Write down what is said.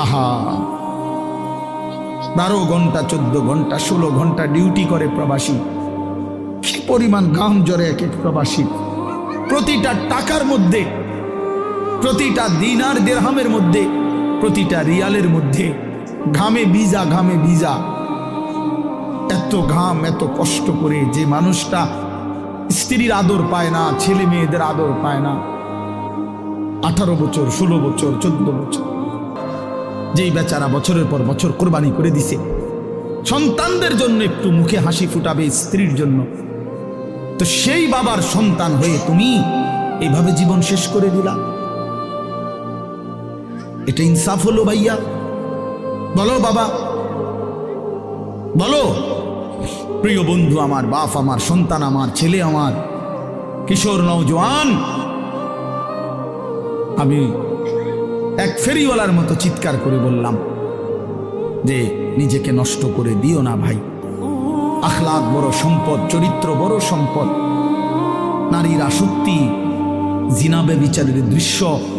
আহা, 12 ঘন্টা 14 ঘন্টা 16 ঘন্টা ডিউটি করে প্রবাসী। কি পরিমাণ ঘাম ঝরে এক এক প্রবাসী। প্রতিটা টাকার মধ্যে, প্রতিটা দিনার দিরহামের মধ্যে, প্রতিটা রিয়ালের মধ্যে ঘামে ভিজা, ঘামে ভিজা। এত ঘাম, এত কষ্ট করে যে মানুষটা স্ত্রীর আদর পায় না, ছেলে মেয়েদের আদর পায় না, 18 বছর 16 বছর 14 বছর, যেই বেচারা বছরের পর বছর কোরবানি করে দিছে সন্তানদের জন্য, একটু মুখে হাসি ফুটাবে স্ত্রীর জন্য, তো সেই বাবার সন্তান হয়ে তুমি এইভাবে জীবন শেষ করে দিলা। এটা ইনসাফ হলো ভাইয়া? বলো বাবা, বলো। প্রিয় বন্ধু আমার, বাপ আমার, সন্তান আমার, ছেলে আমার, কিশোর নওজোয়ান, আমি এক ফেরিওয়ালার মতো চিৎকার করে বললাম যে নিজেকে নষ্ট করে দিও না ভাই। আখলাক বড় সম্পদ, চরিত্র বড় সম্পদ। নারীর আসক্তি, জিনা ব্যভিচারের দৃশ্য